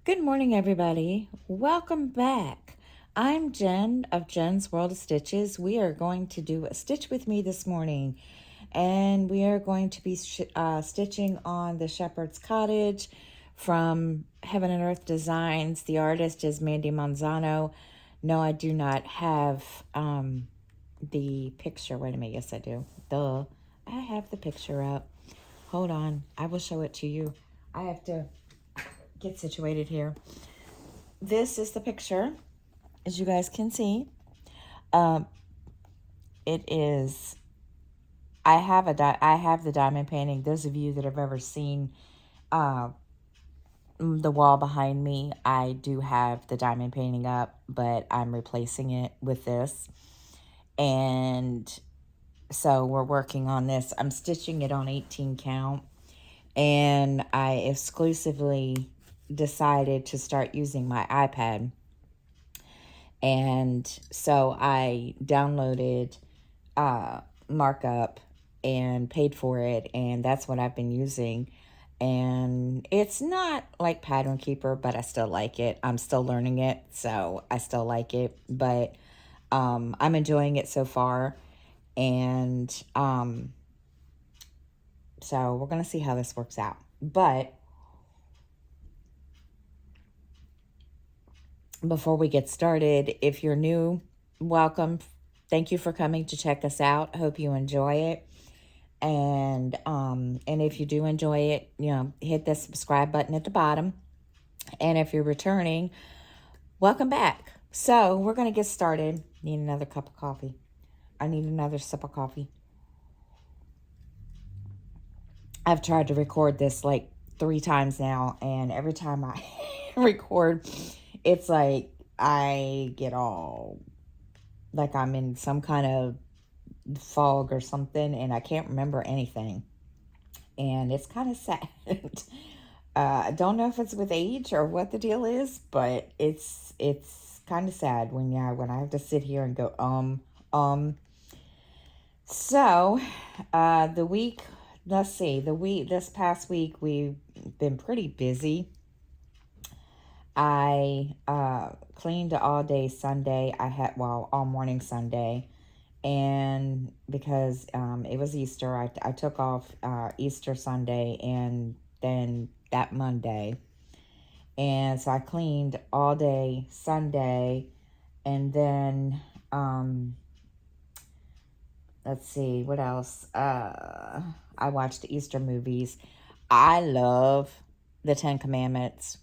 Good morning, everybody. Welcome back. I'm Jen of Jen's World of Stitches. We are going to do a stitch with me this morning, and we are going to be stitching on the Shepherd's Cottage from Heaven and Earth Designs. The artist is Mandy Manzano. No, I do not have the picture. Wait a minute. Yes, I do. Duh. I have the picture up. Hold on. I will show it to you. I have to get situated here. This is the picture, as you guys can see. Um, it is. I have I have the diamond painting. Those of you that have ever seen uh, the wall behind me, I do have the diamond painting up, but I'm replacing it with this. And so we're working on this. I'm stitching it on 18 count, and I exclusively decided to start using my iPad. And so I downloaded markup and paid for it, and that's what I've been using. And it's not like Pattern Keeper, but I still like it. I'm still learning it, so I still like it. But I'm enjoying it so far, and so we're gonna see how this works out. But before we get started, if you're new, welcome. Thank you for coming to check us out. Hope you enjoy it. And if you do enjoy it, hit the subscribe button at the bottom. And if you're returning, welcome back. So we're going to get started. Need another cup of coffee. I need another sip of coffee. I've tried to record this like 3 times now, and every time I record, it's like I get all like I'm in some kind of fog or something, and I can't remember anything. And it's kind of sad. I don't know if it's with age or what the deal is, but it's kind of sad when I have to sit here and go So, the week. Let's see. This past week we've been pretty busy. I cleaned all day Sunday. All morning Sunday, and because it was Easter, I took off Easter Sunday and then that Monday. And so I cleaned all day Sunday, and then let's see what else. I watched the Easter movies. I love the Ten Commandments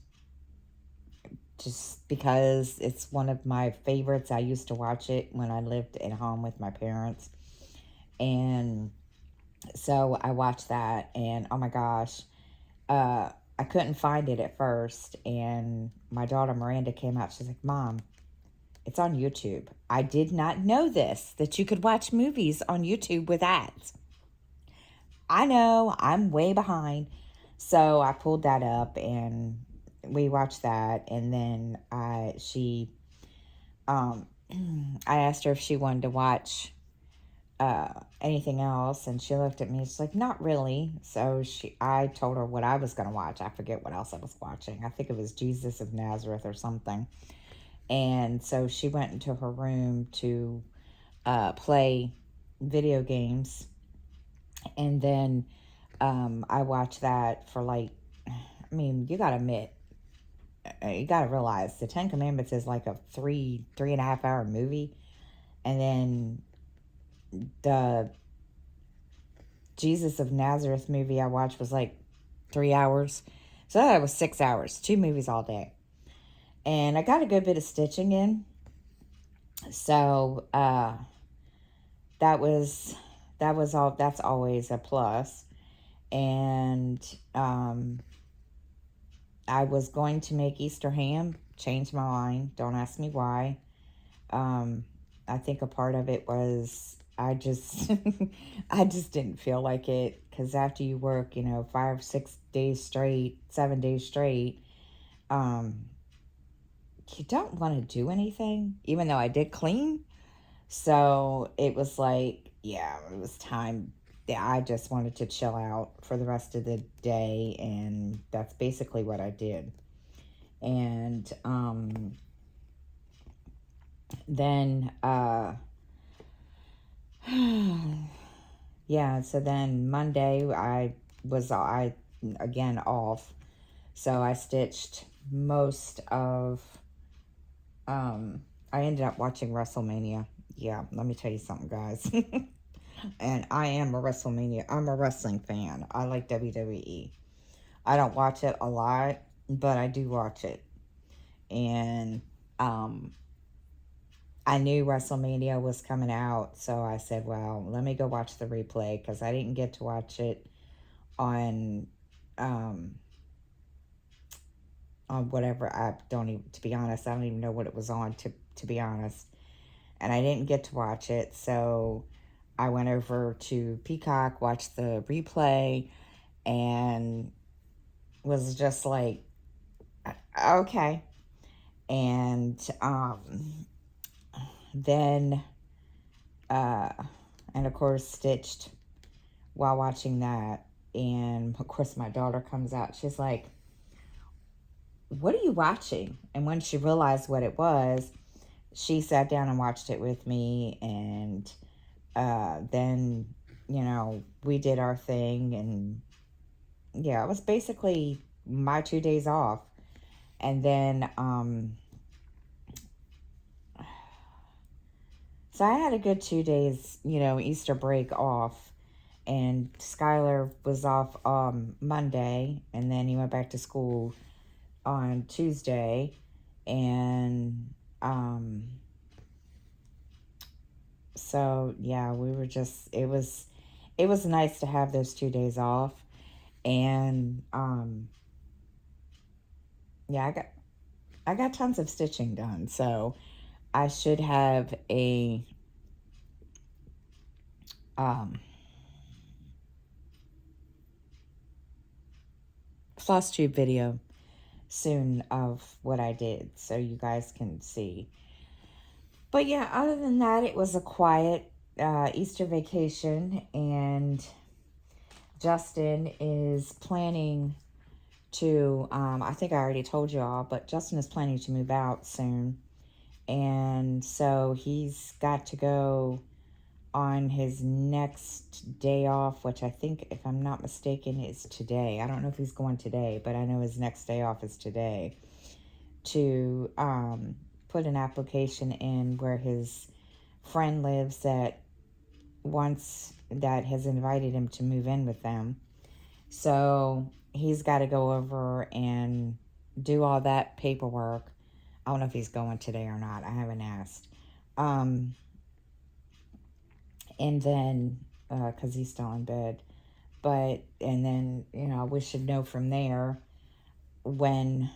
just because it's one of my favorites. I used to watch it when I lived at home with my parents. And so I watched that, and oh my gosh, I couldn't find it at first. And my daughter Miranda came out. She's like, "Mom, it's on YouTube." I did not know this, that you could watch movies on YouTube with ads. I know, I'm way behind. So I pulled that up and we watched that. And then I asked her if she wanted to watch anything else, and she looked at me. She's like, "Not really." So I told her what I was going to watch. I forget what else I was watching. I think it was Jesus of Nazareth or something. And so she went into her room to play video games, and then I watched that for you gotta admit, you gotta realize the Ten Commandments is like a 3.5 hour movie, and then the Jesus of Nazareth movie I watched was like 3 hours. So that was 6 hours, 2 movies all day. And I got a good bit of stitching in. So that's always a plus. And I was going to make Easter ham, changed my mind. Don't ask me why. I think a part of it was I just I just didn't feel like it, because after you work 5 6 days straight, 7 days straight, you don't want to do anything, even though I did clean. So it was like, yeah, it was time. Yeah, I just wanted to chill out for the rest of the day, and that's basically what I did. And then yeah, so then Monday I again off. So I stitched most of I ended up watching WrestleMania. Yeah, let me tell you something, guys. And I'm a wrestling fan. I like WWE. I don't watch it a lot, but I do watch it. And um I knew WrestleMania was coming out, so I said, well, let me go watch the replay because I didn't get to watch it on um on whatever. I don't even, to be honest, I don't even know what it was on, to be honest. And I didn't get to watch it, so I went over to Peacock, watched the replay, and was just like, okay. And then and of course stitched while watching that. And of course my daughter comes out, she's like, what are you watching? And when she realized what it was, she sat down and watched it with me. And then, we did our thing. And yeah, it was basically my 2 days off. And then so I had a good 2 days, Easter break off. And Skylar was off Monday, and then he went back to school on Tuesday. And so yeah, we were just, it was nice to have those 2 days off. And yeah, I got tons of stitching done, so I should have a floss tube video soon of what I did, so you guys can see. But yeah, other than that, it was a quiet Easter vacation. And Justin is planning to, I think I already told you all, but Justin is planning to move out soon. And so he's got to go on his next day off, which I think, if I'm not mistaken, is today. I don't know if he's going today, but I know his next day off is today, to put an application in where his friend lives that has invited him to move in with them. So he's got to go over and do all that paperwork. I don't know if he's going today or not. I haven't asked. And then, because he's still in bed. And then, we should know from there when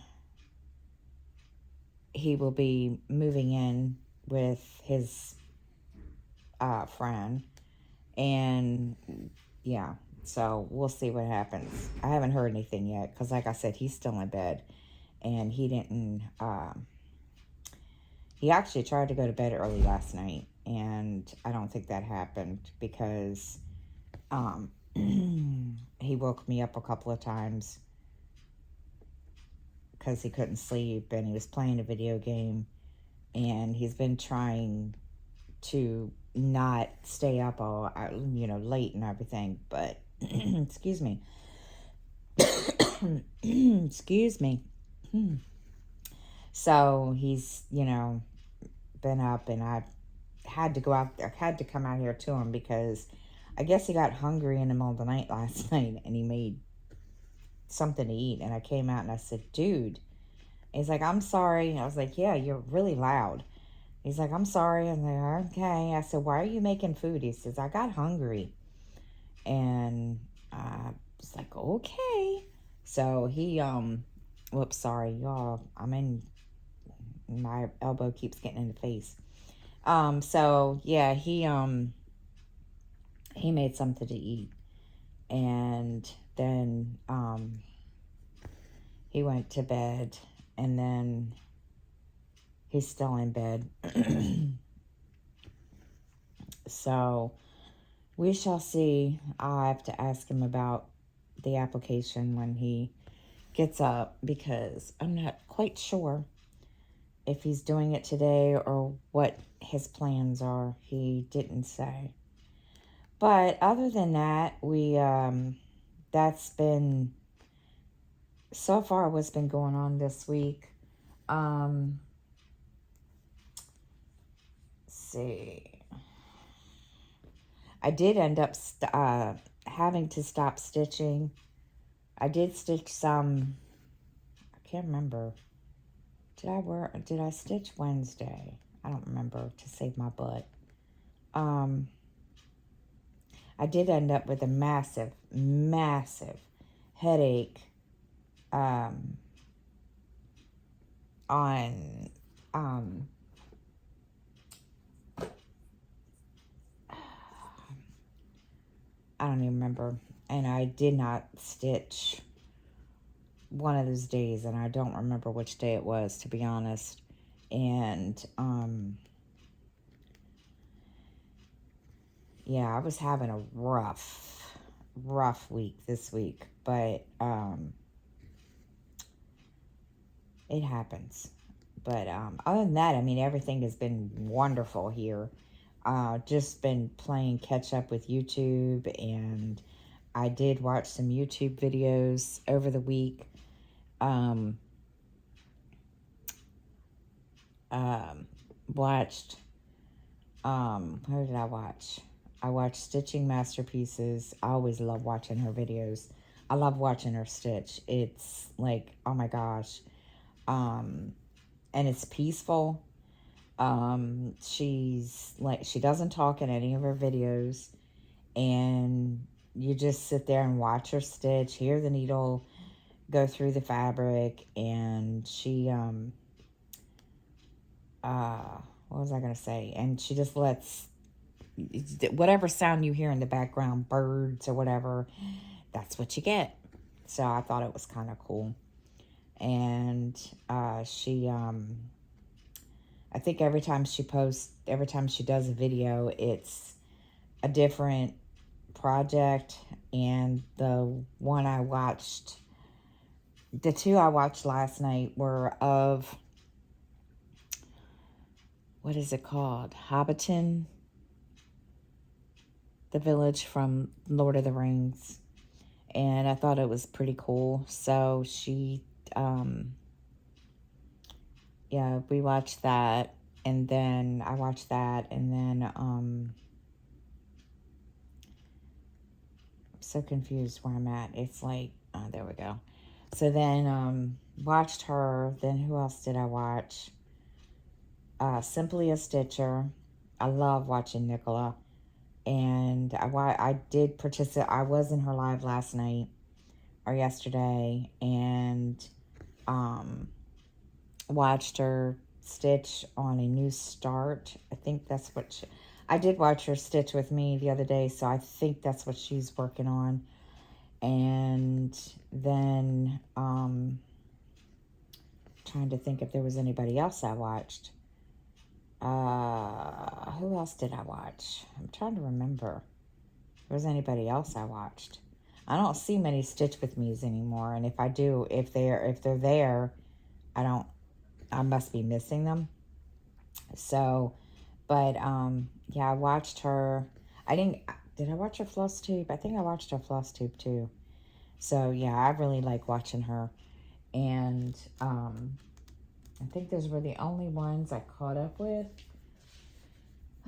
he will be moving in with his friend. And yeah, so we'll see what happens. I haven't heard anything yet because, like I said, he's still in bed. And he didn't, he actually tried to go to bed early last night. And I don't think that happened because he woke me up a couple of times because he couldn't sleep and he was playing a video game. And he's been trying to not stay up all, late and everything. But, excuse me. Excuse me. So he's, been up, and I had to come out here to him because I guess he got hungry in the middle of the night last night and he made something to eat. And I came out and I said, dude, he's like, I'm sorry. And I was like, yeah, you're really loud. He's like, I'm sorry. I'm like, okay. I said, why are you making food? He says, I got hungry. And I was like, okay. So he, whoops, sorry, y'all. My elbow keeps getting in the face. So yeah, he made something to eat. And then, he went to bed, and then he's still in bed. So we shall see. I'll have to ask him about the application when he gets up, because I'm not quite sure if he's doing it today or what his plans are. He didn't say. But other than that, that's been so far what's been going on this week. Let's see. I did end up having to stop stitching. I did stitch some. I can't remember. Did I stitch Wednesday? I don't remember, to save my butt. I did end up with a massive, massive headache on I don't even remember. And I did not stitch one of those days, and I don't remember which day it was, to be honest. And yeah, I was having a rough week this week, but it happens. But other than that, I mean, everything has been wonderful here. Just been playing catch up with YouTube, and I did watch some YouTube videos over the week. Watched, who did I watch? I watched Stitching Masterpieces. I always love watching her videos. I love watching her stitch. It's like, oh my gosh. And it's peaceful. She's like, she doesn't talk in any of her videos, and you just sit there and watch her stitch, hear the needle go through the fabric, and she, what was I going to say? And she just lets whatever sound you hear in the background, birds or whatever, that's what you get. So I thought it was kind of cool. And she, I think every time she does a video, it's a different project. And the two I watched last night were of, what is it called? Hobbiton, the village from Lord of the Rings. And I thought it was pretty cool. So she, yeah, we watched that. And then I watched that. And then, I'm so confused where I'm at. It's like, oh, there we go. So then, watched her. Then who else did I watch? Simply a Stitcher. I love watching Nicola. And I did participate. I was in her live last night or yesterday, and watched her stitch on a new start. I think that's what I did watch her stitch with me the other day, so I think that's what she's working on. And then trying to think if there was anybody else I watched. Who else did I watch? I'm trying to remember if there was anybody else I watched. I don't see many Stitch With Me's anymore, and if I do, if they're there, I must be missing them. So, but yeah, I watched her. Did I watch her floss tube? I think I watched her floss tube too. So yeah, I really like watching her, and I think those were the only ones I caught up with.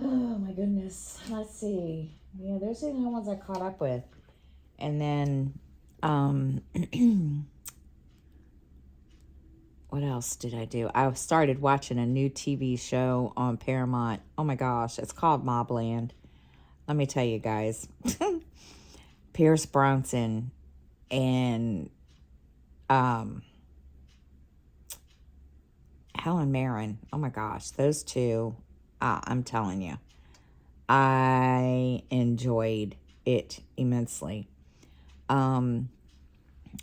Oh my goodness. Let's see. Yeah, those are the only ones I caught up with. And then, what else did I do? I started watching a new TV show on Paramount. Oh my gosh, it's called Mobland. Let me tell you guys. Pierce Bronson and Helen Mirren. Oh my gosh, those two, I'm telling you, I enjoyed it immensely.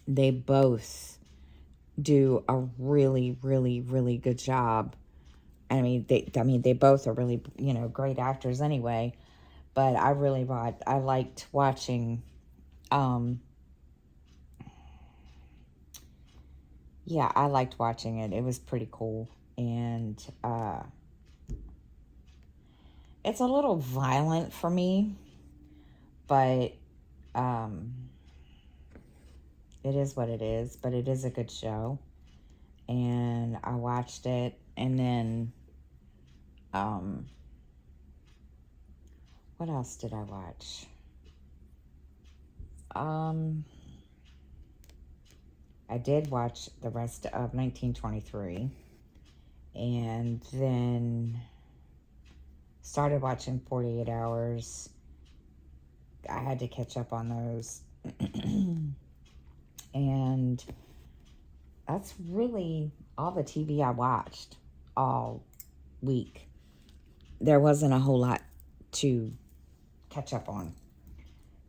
They both do a really, really, really good job. I mean, they both are really, great actors anyway. But I liked watching yeah, I liked watching it. It was pretty cool. And it's a little violent for me, but um, it is what it is. But it is a good show. And I watched it. And then, um, what else did I watch? Um, I did watch the rest of 1923. And then started watching 48 Hours. I had to catch up on those. And that's really all the TV I watched all week. There wasn't a whole lot to catch up on.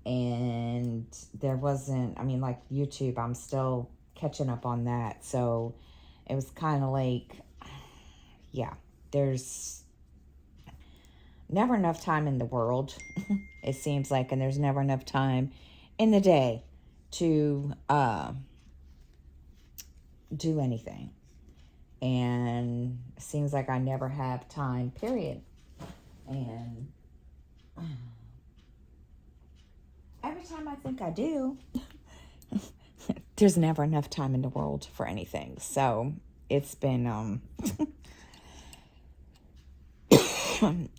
And there wasn't, I mean, like YouTube, I'm still catching up on that. So it was kind of like, yeah, there's never enough time in the world, it seems like, and there's never enough time in the day to do anything. And it seems like I never have time, period. And every time I think I do, there's never enough time in the world for anything. So it's been,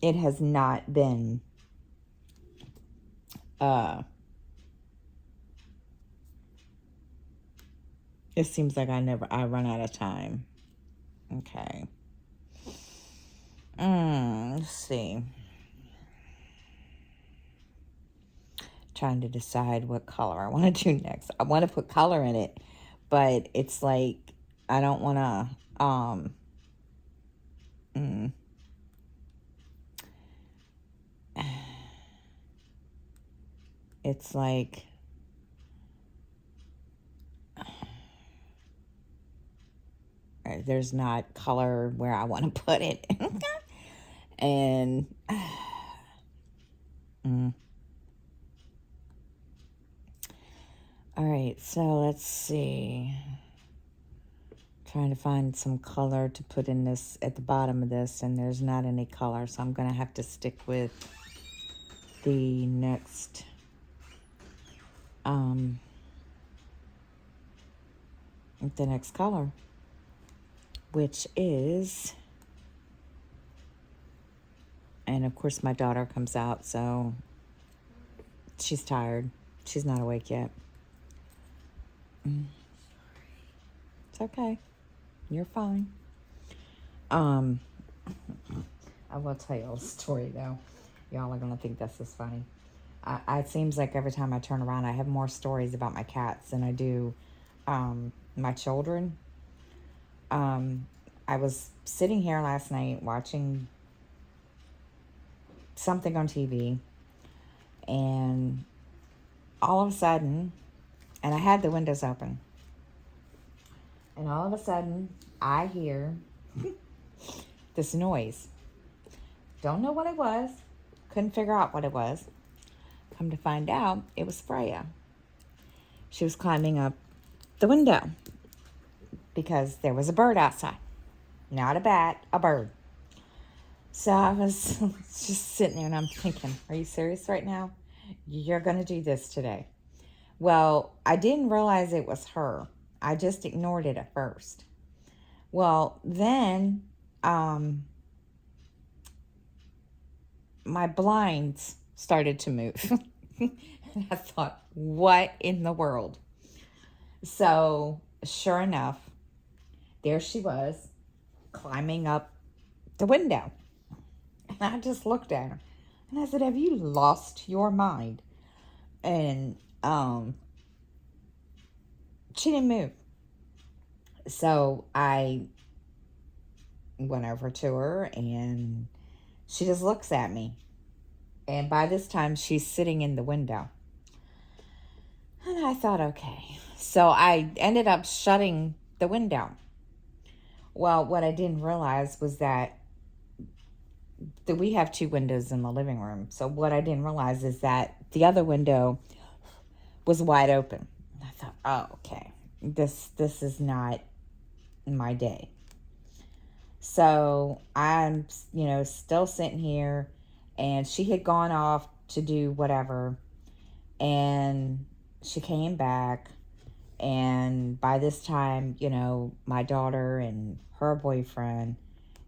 it has not been, it seems like I run out of time. Okay. Let's see. Trying to decide what color I want to do next. I want to put color in it, but it's like I don't want to it's like there's not color where I want to put it. And all right, so let's see. Trying to find some color to put in this at the bottom of this, and there's not any color, so I'm gonna have to stick with the next color, which is, and of course my daughter comes out, so she's tired. She's not awake yet. It's okay. You're fine. I will tell you a story though. Y'all are gonna think this is funny. It seems like every time I turn around, I have more stories about my cats than I do my children. I was sitting here last night watching something on TV, and all of a sudden, and I had the windows open, and all of a sudden, I hear this noise. Don't know what it was. Couldn't figure out what it was. Come to find out, it was Freya. She was climbing up the window because there was a bird outside. Not a bat, a bird. So I was just sitting there and I'm thinking, are you serious right now? You're going to do this today. Well, I didn't realize it was her. I just ignored it at first. Well, then my blinds started to move. And I thought, what in the world? So sure enough, there she was climbing up the window. And I just looked at her and I said, have you lost your mind? And she didn't move. So I went over to her and she just looks at me. And by this time, she's sitting in the window. And I thought, okay. So I ended up shutting the window. Well, what I didn't realize was that we have two windows in the living room. So what I didn't realize is that the other window was wide open. I thought, oh, okay. This is not my day. So I'm, still sitting here, and she had gone off to do whatever, and she came back, and by this time, my daughter and her boyfriend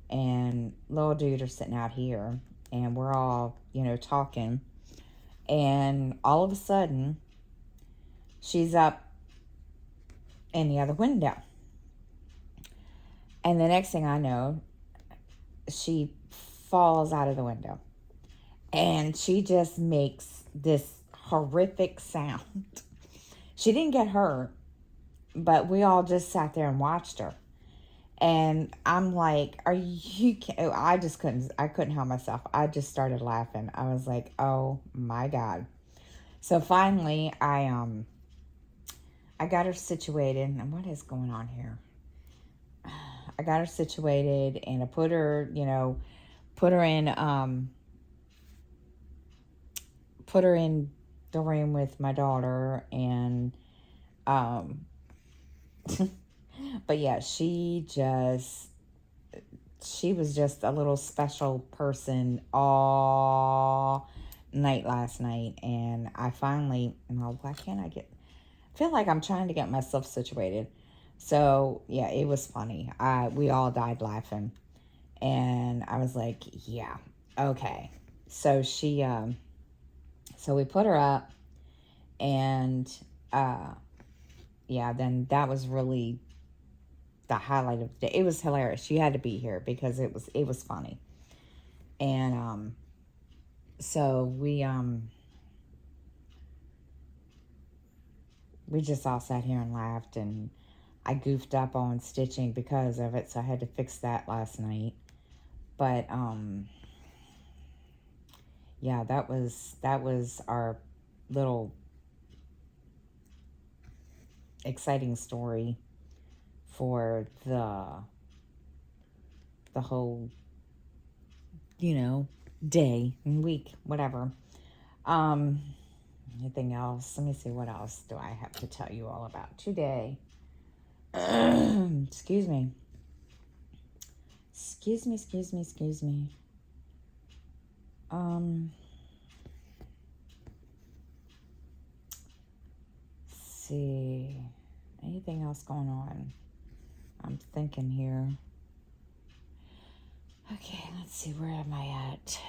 and little dude are sitting out here, and we're all, talking, and all of a sudden, she's up in the other window. And the next thing I know, she falls out of the window. And she just makes this horrific sound. She didn't get hurt, but we all just sat there and watched her. And I'm like, are you I couldn't help myself. I just started laughing. I was like, oh my God. So finally I got her situated. And what is going on here? I got her situated, and I put her in the room with my daughter, and but yeah, she was just a little special person all night last night. And I finally, why can't I feel like I'm trying to get myself situated. So yeah, it was funny. We all died laughing, and I was like, yeah, okay. So so we put her up, and yeah, then that was really the highlight of the day. It was hilarious. She had to be here because it was funny. And so we just all sat here and laughed, and I goofed up on stitching because of it, so I had to fix that last night. But yeah, that was our little exciting story for the whole, day and week, whatever. Anything else? Let me see, what else do I have to tell you all about today? Excuse me. Excuse me. Let's see. Anything else going on? I'm thinking here. Okay, let's see, where am I at?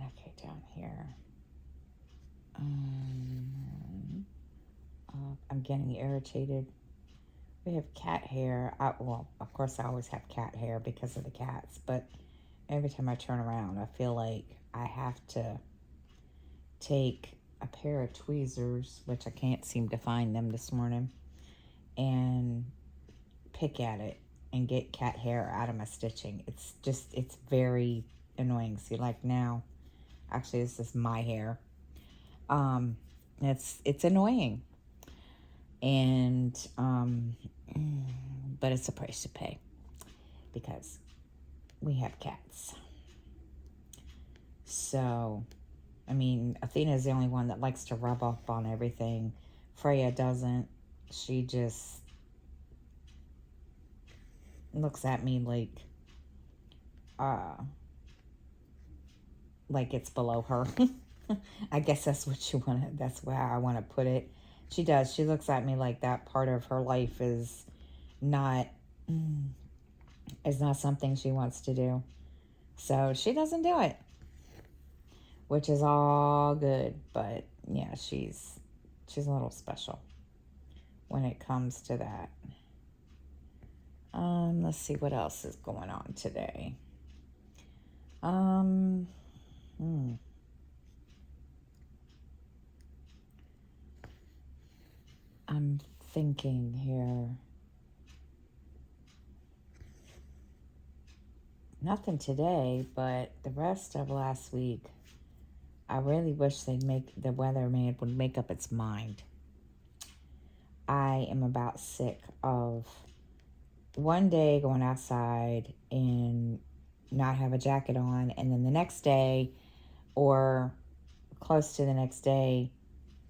Okay, down here. I'm getting irritated. We have cat hair. Well, of course, I always have cat hair because of the cats, but every time I turn around, I feel like I have to take a pair of tweezers, which I can't seem to find them this morning, and pick at it and get cat hair out of my stitching. It's very annoying. See, like now, actually, this is my hair. It's annoying. And, but it's a price to pay because we have cats. So, Athena is the only one that likes to rub up on everything. Freya doesn't. She just looks at me like it's below her. I guess that's where I want to put it. She does. She looks at me like that part of her life is not something she wants to do. So she doesn't do it, which is all good. But yeah, she's a little special when it comes to that. Let's see what else is going on today. I'm thinking here. Nothing today, but the rest of last week, I really wish the weatherman would make up its mind. I am about sick of one day going outside and not have a jacket on, and then the next day or close to the next day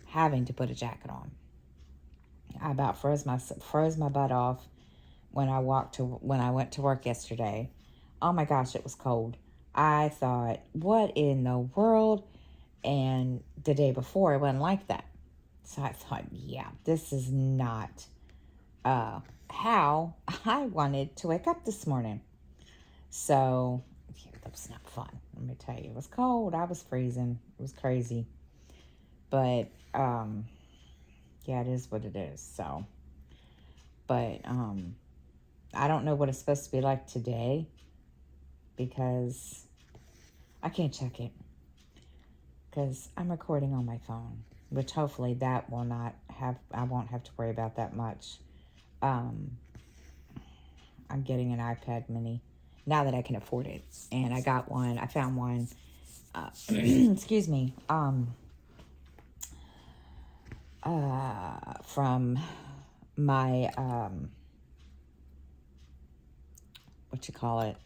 having to put a jacket on. I about froze my butt off when I went to work yesterday. Oh my gosh, it was cold. I thought, what in the world? And the day before, it wasn't like that. So I thought, yeah, this is not uh, how I wanted to wake up this morning. So yeah, that was not fun. Let me tell you, it was cold. I was freezing. It was crazy. But yeah, it is what it is. So, but I don't know what it's supposed to be like today because I can't check it because I'm recording on my phone, which hopefully that will not have, I won't have to worry about that much. Um, I'm getting an iPad mini now that I can afford it. And I got one, I found one, excuse me, from my, what you call it,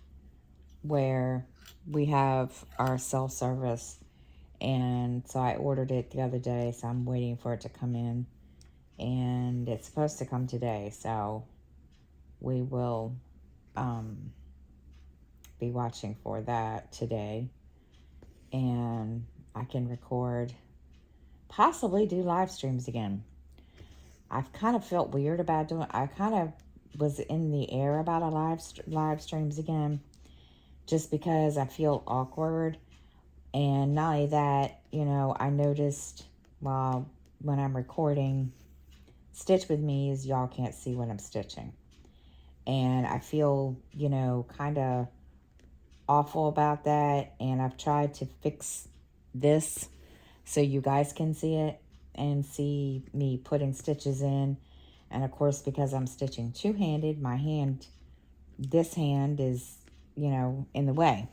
where we have our self-service. And so I ordered it the other day, so I'm waiting for it to come in. And it's supposed to come today, so we will be watching for that today. And I can record, possibly do live streams again. I've kind of felt weird about doing, I kind of was in the air about a live streams again, just because I feel awkward. And not only that, you know, I noticed while when I'm recording Stitch With Me is y'all can't see what I'm stitching. And I feel, you know, kind of awful about that. And I've tried to fix this so you guys can see it and see me putting stitches in. And of course, because I'm stitching two-handed, my hand, this hand is, you know, in the way.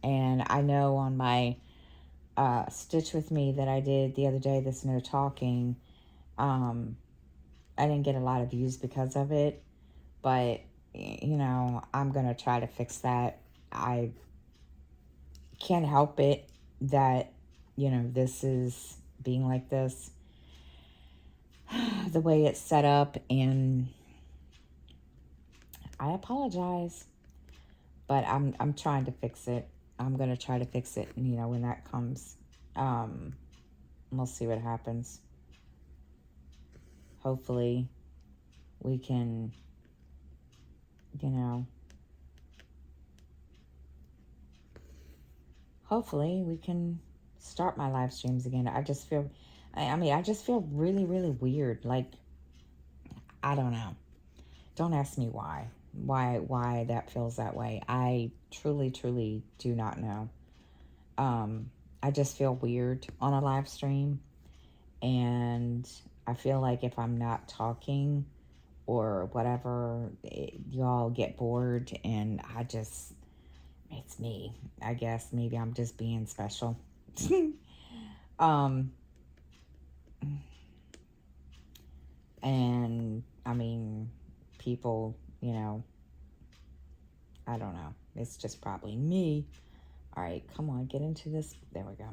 And I know on my Stitch With Me that I did the other day, this no talking, I didn't get a lot of views because of it. But, you know, I'm going to try to fix that. I can't help it that, you know, this is being like this. The way it's set up, and I apologize. But I'm trying to fix it. I'm going to try to fix it, you know, when that comes. We'll see what happens. Hopefully we can, you know, hopefully we can start my live streams again. I just feel, I just feel really, really weird. Like, I don't know. Don't ask me why that feels that way. I truly, truly do not know. I just feel weird on a live stream, and I feel like if I'm not talking or whatever, y'all get bored, and it's me. I guess maybe I'm just being special. And I mean, people, you know, I don't know. It's just probably me. All right, come on, get into this. There we go.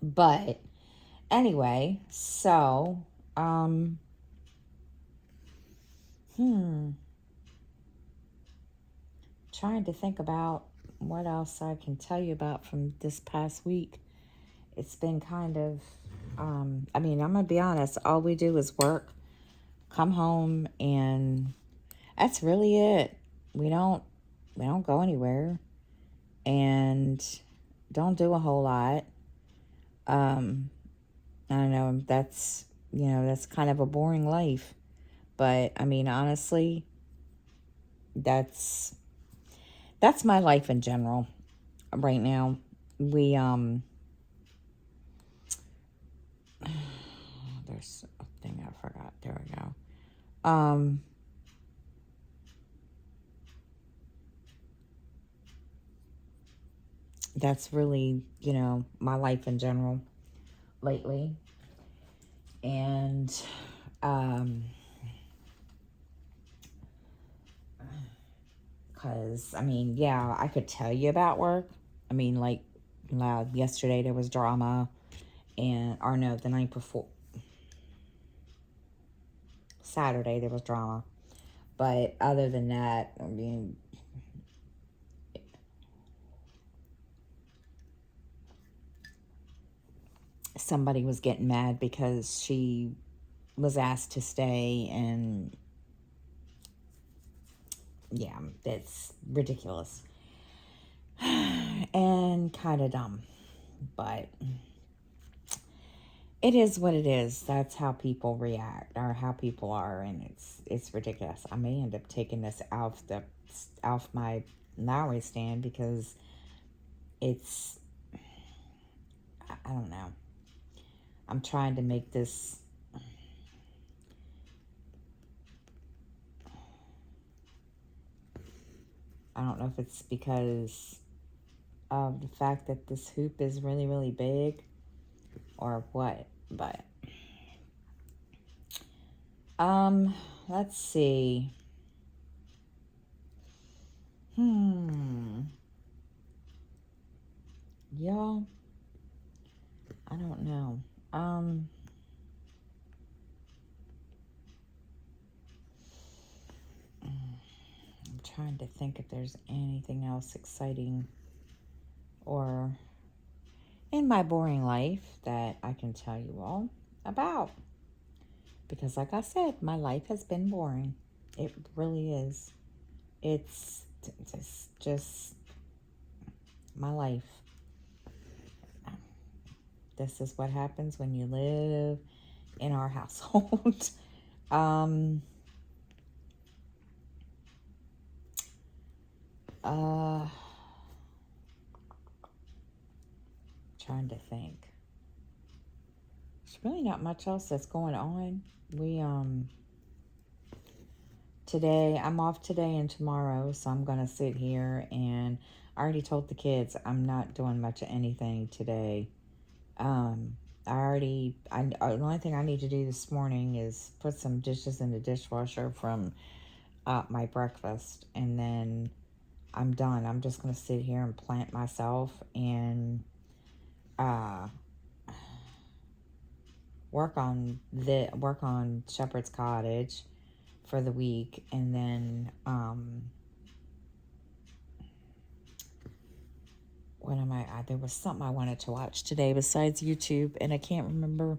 But anyway, so, trying to think about what else I can tell you about from this past week. It's been kind of, I mean, I'm going to be honest. All we do is work, come home, and that's really it. We don't go anywhere and don't do a whole lot. I don't know, that's, you know, that's kind of a boring life. But I mean, honestly, that's my life in general right now. We there's a thing I forgot. There we go. That's really, you know, my life in general lately. And because I mean, yeah, I could tell you about work. I mean, like yesterday there was drama, and or no, the night before. Saturday there was drama. But other than that, I mean, somebody was getting mad because she was asked to stay, and yeah, it's ridiculous and kind of dumb. But it is what it is. That's how people react, or how people are, and it's ridiculous. I may end up taking this off my Lowry stand because it's, I don't know. I'm trying to make this, I don't know if it's because of the fact that this hoop is really, really big or what, but let's see. Y'all, I don't know. I'm trying to think if there's anything else exciting or in my boring life that I can tell you all about. Because like I said, my life has been boring. It really is. It's just my life. This is what happens when you live in our household. um, Trying to think. There's really not much else that's going on. Today, I'm off today and tomorrow, so I'm going to sit here, and I already told the kids I'm not doing much of anything today. The only thing I need to do this morning is put some dishes in the dishwasher from my breakfast, and then I'm done. I'm just going to sit here and plant myself and work on Shepard's Cottage for the week, and then what am I? There was something I wanted to watch today besides YouTube, and I can't remember.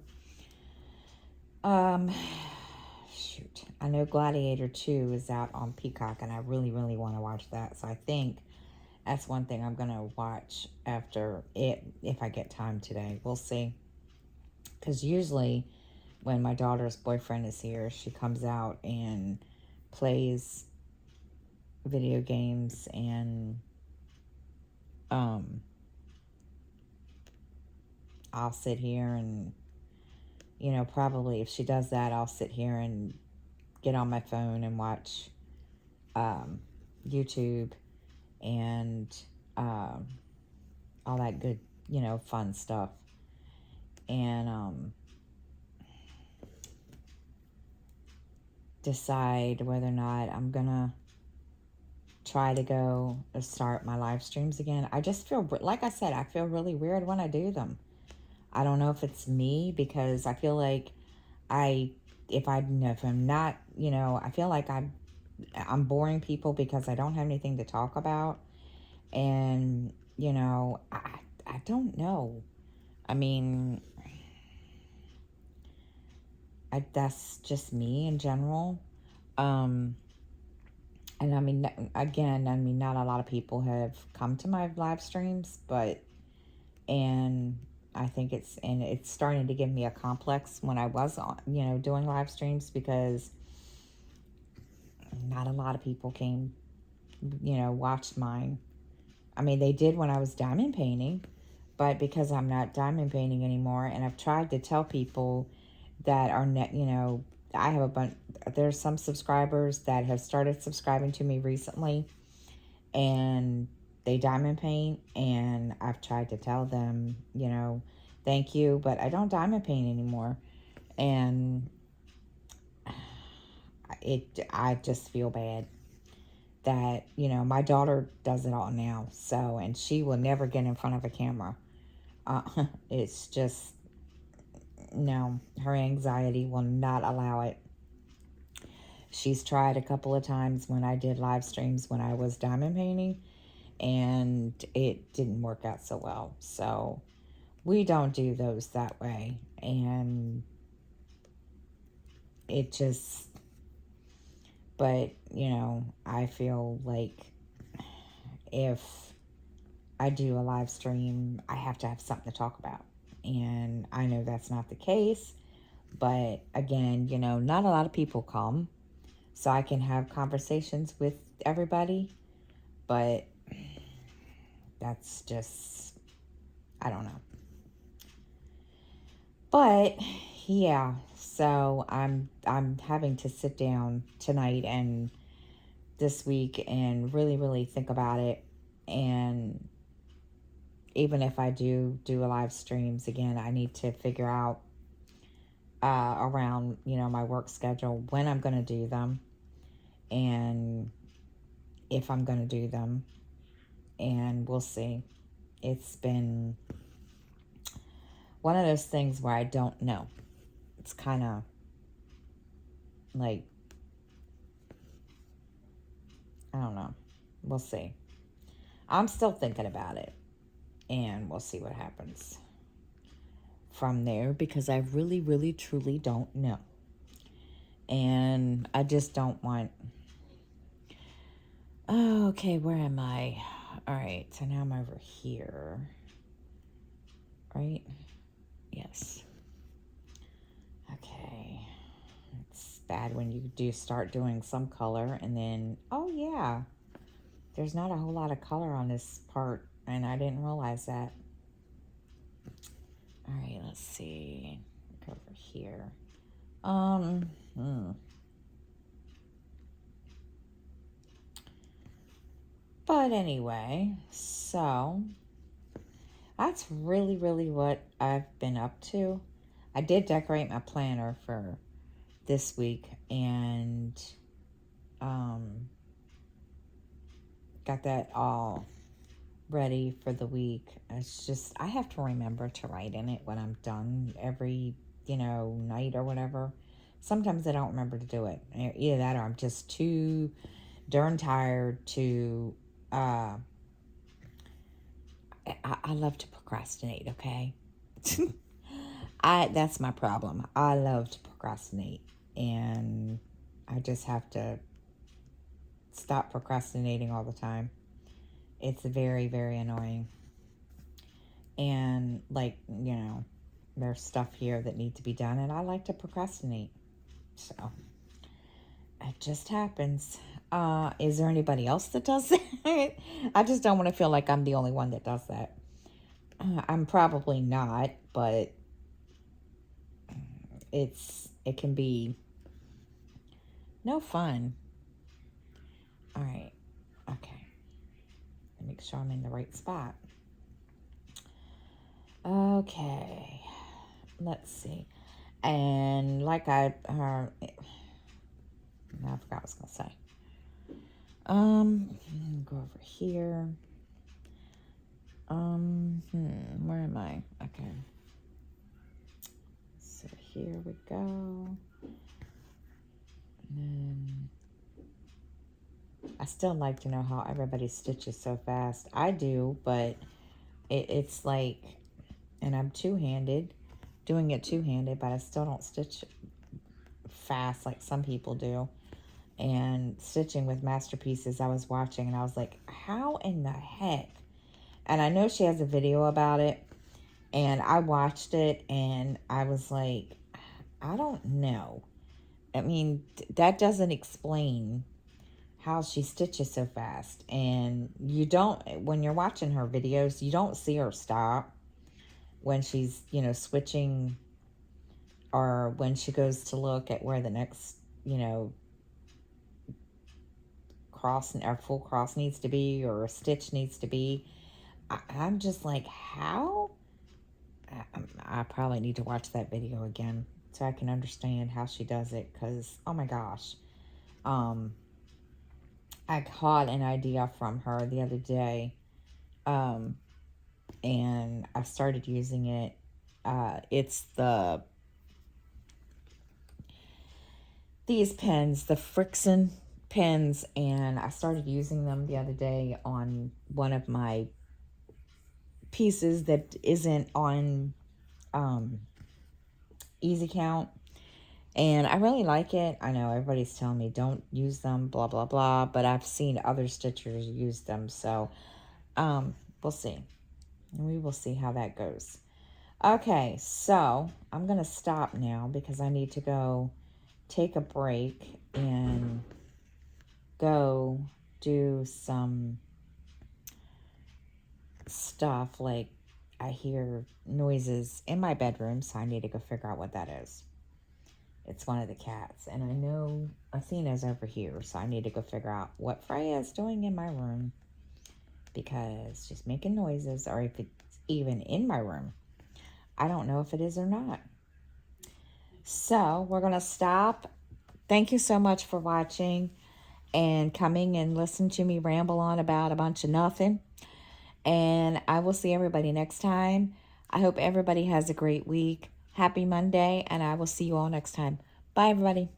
Shoot, I know Gladiator 2 is out on Peacock, and I really, really want to watch that. So I think that's one thing I'm gonna watch after it if I get time today. We'll see. Because usually, when my daughter's boyfriend is here, she comes out and plays video games, and I'll sit here and, probably if she does that, I'll sit here and get on my phone and watch YouTube and all that good, fun stuff. And decide whether or not I'm gonna try to go start my live streams again. I just feel, like I said, I feel really weird when I do them. I don't know if it's me, because I feel like if I'm not, I feel like I'm boring people because I don't have anything to talk about. And, I don't know. I mean, that's just me in general. And I mean, again, not a lot of people have come to my live streams, and I think it's starting to give me a complex when I was on, doing live streams, because not a lot of people came, watched mine. I mean, they did when I was diamond painting, but because I'm not diamond painting anymore, and I've tried to tell people that are I have there's some subscribers that have started subscribing to me recently, and they diamond paint, and I've tried to tell them, thank you, but I don't diamond paint anymore. And I just feel bad that, my daughter does it all now, so, and she will never get in front of a camera. It's just, no, her anxiety will not allow it. She's tried a couple of times when I did live streams when I was diamond painting, and it didn't work out so well. So we don't do those that way. And it just, but, I feel like if I do a live stream, I have to have something to talk about. And I know that's not the case. But again, not a lot of people come. So I can have conversations with everybody. But that's just, I don't know. But yeah, so I'm having to sit down tonight and this week and really, really think about it. And even if I do a live streams again, I need to figure out around, my work schedule when I'm going to do them and if I'm going to do them. And we'll see. It's been one of those things where I don't know. It's kind of like, I don't know. We'll see. I'm still thinking about it. And we'll see what happens from there because I really, really, truly don't know. And I just don't want... Oh, okay, where am I? All right, so now I'm over here. Right? Yes. Okay. It's bad when you do start doing some color and then, oh yeah, there's not a whole lot of color on this part and I didn't realize that. All right, let's see. Go over here. But anyway, so that's really, really what I've been up to. I did decorate my planner for this week and got that all ready for the week. It's just, I have to remember to write in it when I'm done every, night or whatever. Sometimes I don't remember to do it. Either that or I'm just too darn tired to... I love to procrastinate, okay? That's my problem. I love to procrastinate, and I just have to stop procrastinating all the time. It's very, very annoying. And there's stuff here that needs to be done, and I like to procrastinate. So it just happens. Is there anybody else that does that? I just don't want to feel like I'm the only one that does that. I'm probably not, but it can be no fun. All right. Okay. Make sure I'm in the right spot. Okay. Let's see. And like I forgot what I was gonna say. Go over here. Where am I? Okay. So here we go. And then I still like to know how everybody stitches so fast. I do, but it's like, and I'm two-handed, doing it two-handed, but I still don't stitch fast like some people do. And stitching with masterpieces, I was watching and I was like, how in the heck? And I know she has a video about it, and I watched it and I was like, I don't know. I mean, that doesn't explain how she stitches so fast. And you don't, when you're watching her videos, you don't see her stop when she's, switching, or when she goes to look at where the next, cross or full cross needs to be, or a stitch needs to be. I'm just like, how? I probably need to watch that video again so I can understand how she does it, because oh my gosh. I caught an idea from her the other day, and I started using it. It's the these pens, the Friction pens, and I started using them the other day on one of my pieces that isn't on Easy Count. And I really like it. I know everybody's telling me don't use them, blah, blah, blah. But I've seen other stitchers use them. So we'll see. We will see how that goes. Okay, so I'm going to stop now because I need to go take a break and go do some stuff. Like I hear noises in my bedroom, so I need to go figure out what that is. It's one of the cats, and I know Athena's over here, so I need to go figure out what Freya is doing in my room because she's making noises, or if it's even in my room. I don't know if it is or not. So we're going to stop. Thank you so much for watching and coming and listen to me ramble on about a bunch of nothing. And I will see everybody next time. I hope everybody has a great week. Happy Monday, and I will see you all next time. Bye, everybody.